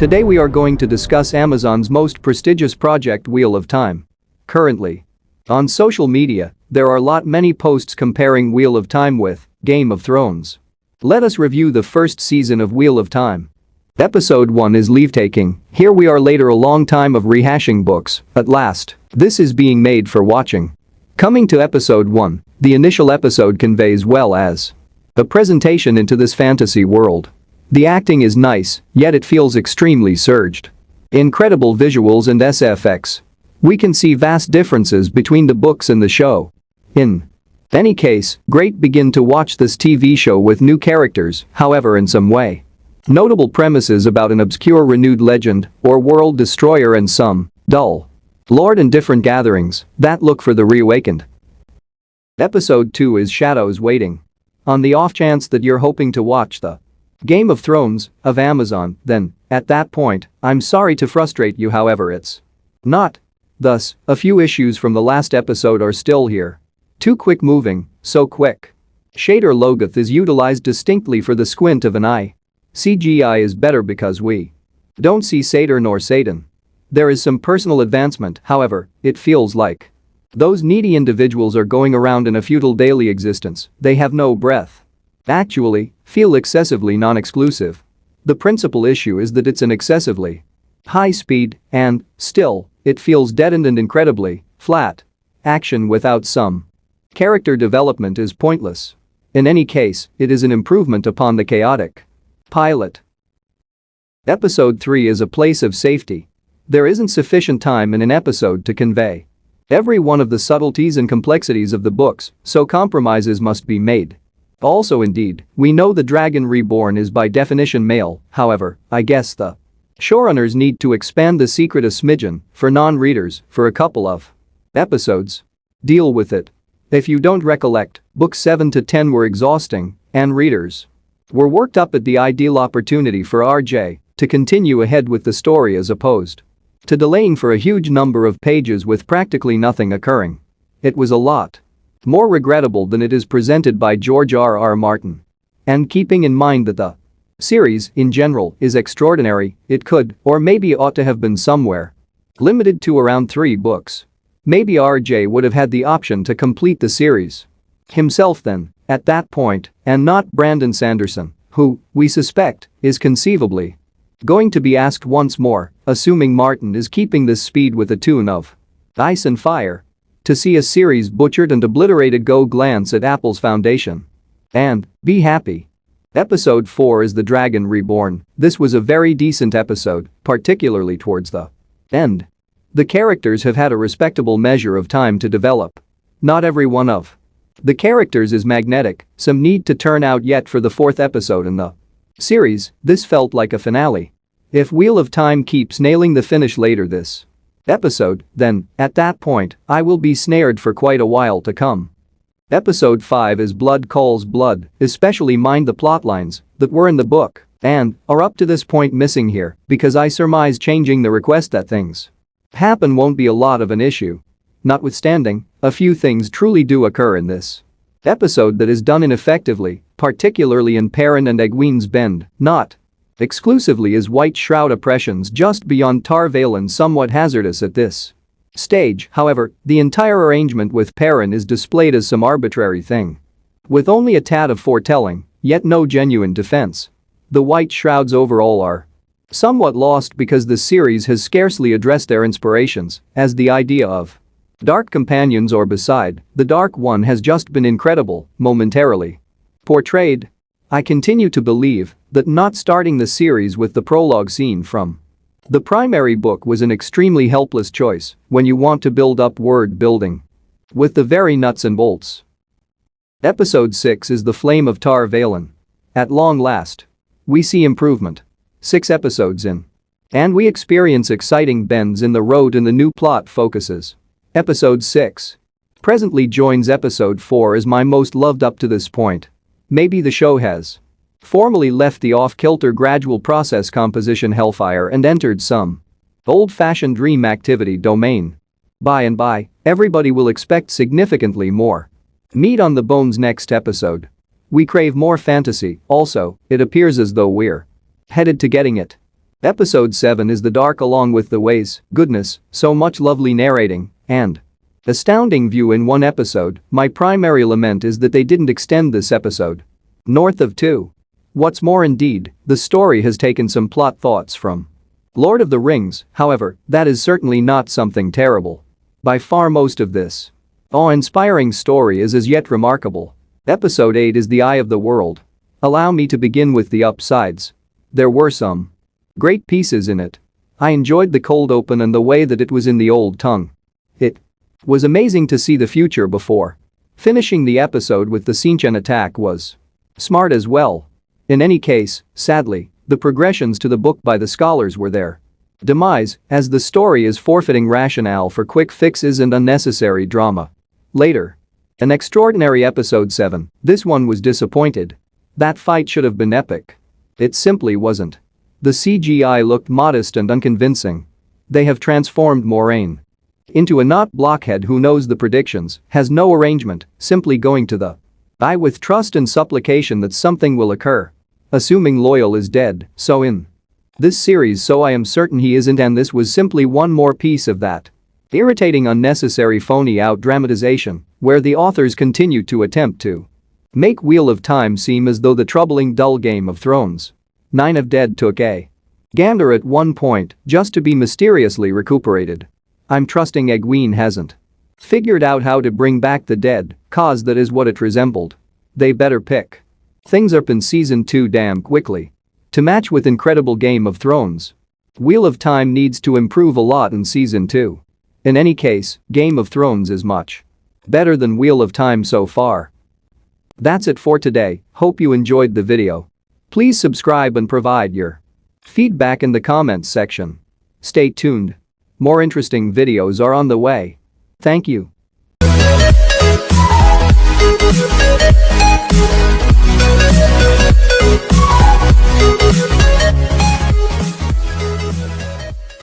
Today we are going to discuss Amazon's most prestigious project, Wheel of Time. Currently, on social media, there are many posts comparing Wheel of Time with Game of Thrones. Let us review the first season of Wheel of Time. Episode 1 is Leave-Taking. Here we are later a long time of rehashing books. At last, this is being made for watching. Coming to episode 1, the initial episode conveys well as a presentation into this fantasy world. The acting is nice, yet it feels extremely surged. Incredible visuals and SFX. We can see vast differences between the books and the show. In any case, great begin to watch this TV show with new characters, however in some way. Notable premises about an obscure renewed legend or world destroyer and some dull lore and different gatherings that look for the reawakened. Episode 2 is Shadows Waiting. On the off chance that you're hoping to watch the Game of Thrones of Amazon, then, at that point, I'm sorry to frustrate you, however it's not. Thus, a few issues from the last episode are still here. Too quick moving, so quick. Shader Logoth is utilized distinctly for the squint of an eye. CGI is better because we don't see Satyr nor Satan. There is some personal advancement, however, it feels like those needy individuals are going around in a futile daily existence, they have no breath. Actually, feel excessively non-exclusive. The principal issue is that it's an excessively high speed and, still, it feels deadened and incredibly flat. Action without some character development is pointless. In any case, it is an improvement upon the chaotic pilot. Episode 3 is a place of safety. There isn't sufficient time in an episode to convey every one of the subtleties and complexities of the books, so compromises must be made. Also indeed, we know the dragon reborn is by definition male, however, I guess the showrunners need to expand the secret a smidgen for non-readers for a couple of episodes. Deal with it. If you don't recollect, books 7 to 10 were exhausting, and readers were worked up at the ideal opportunity for RJ to continue ahead with the story as opposed to delaying for a huge number of pages with practically nothing occurring. It was a lot more regrettable than it is presented by George R.R. Martin. And keeping in mind that the series, in general, is extraordinary, it could, or maybe ought to have been somewhere limited to around 3 books. Maybe RJ would have had the option to complete the series himself then, at that point, and not Brandon Sanderson, who, we suspect, is conceivably going to be asked once more, assuming Martin is keeping this speed with a tune of Ice and Fire, to see a series butchered and obliterated. Go glance at Apple's foundation and be happy. Episode 4 is The Dragon Reborn. This was a very decent episode, particularly towards the end. The characters have had a respectable measure of time to develop. Not every one of the characters is magnetic, some need to turn out yet for the 4th episode in the series. This felt like a finale. If Wheel of Time keeps nailing the finish later this episode, then, at that point, I will be snared for quite a while to come. Episode 5 is Blood Calls Blood, especially mind the plotlines that were in the book and are up to this point missing here because I surmise changing the request that things happen won't be a lot of an issue. Notwithstanding, a few things truly do occur in this episode that is done ineffectively, particularly in Perrin and Egwene's Bend, not exclusively as White Shroud oppressions just beyond Tar Valon somewhat hazardous at this stage. However, the entire arrangement with Perrin is displayed as some arbitrary thing with only a tad of foretelling, yet no genuine defense. The White Shrouds overall are somewhat lost because the series has scarcely addressed their inspirations, as the idea of dark companions or beside the Dark One has just been incredible, momentarily portrayed. I continue to believe that not starting the series with the prologue scene from the primary book was an extremely helpless choice when you want to build up word building with the very nuts and bolts. Episode 6 is The Flame of Tar Valon. At long last, we see improvement. 6 episodes in, and we experience exciting bends in the road and the new plot focuses. Episode 6 presently joins episode 4 as my most loved up to this point. Maybe the show has formally left the off-kilter gradual process composition hellfire and entered some old-fashioned dream activity domain. By and by, everybody will expect significantly more meat on the bones next episode. We crave more fantasy, also, it appears as though we're headed to getting it. Episode 7 is the dark along with the ways, goodness, so much lovely narrating, and astounding view in one episode. My primary lament is that they didn't extend this episode north of 2. What's more, indeed, the story has taken some plot thoughts from Lord of the Rings, however, that is certainly not something terrible. By far most of this awe-inspiring story is as yet remarkable. Episode 8 is the eye of the world. Allow me to begin with the upsides. There were some great pieces in it. I enjoyed the cold open and the way that it was in the old tongue. It was amazing to see the future before finishing the episode with the Sinchen attack was smart as well. In any case, sadly, the progressions to the book by the scholars were their demise, as the story is forfeiting rationale for quick fixes and unnecessary drama. Later. An extraordinary episode 7, this one was disappointed. That fight should have been epic. It simply wasn't. The CGI looked modest and unconvincing. They have transformed Moraine into a not blockhead who knows the predictions, has no arrangement, simply going to the eye with trust and supplication that something will occur. Assuming Loyal is dead, so in this series, so I am certain he isn't, and this was simply one more piece of that irritating, unnecessary, phony out dramatization where the authors continue to attempt to make Wheel of Time seem as though the troubling dull Game of Thrones 9 of Dead took a gander at one point just to be mysteriously recuperated. I'm trusting Egwene hasn't figured out how to bring back the dead, cause that is what it resembled. They better pick things up in season 2 damn quickly to match with incredible Game of Thrones. Wheel of Time needs to improve a lot in season 2. In any case, Game of Thrones is much better than Wheel of Time so far. That's it for today. Hope you enjoyed the video. Please subscribe and provide your feedback in the comments section. Stay tuned. More interesting videos are on the way. Thank you.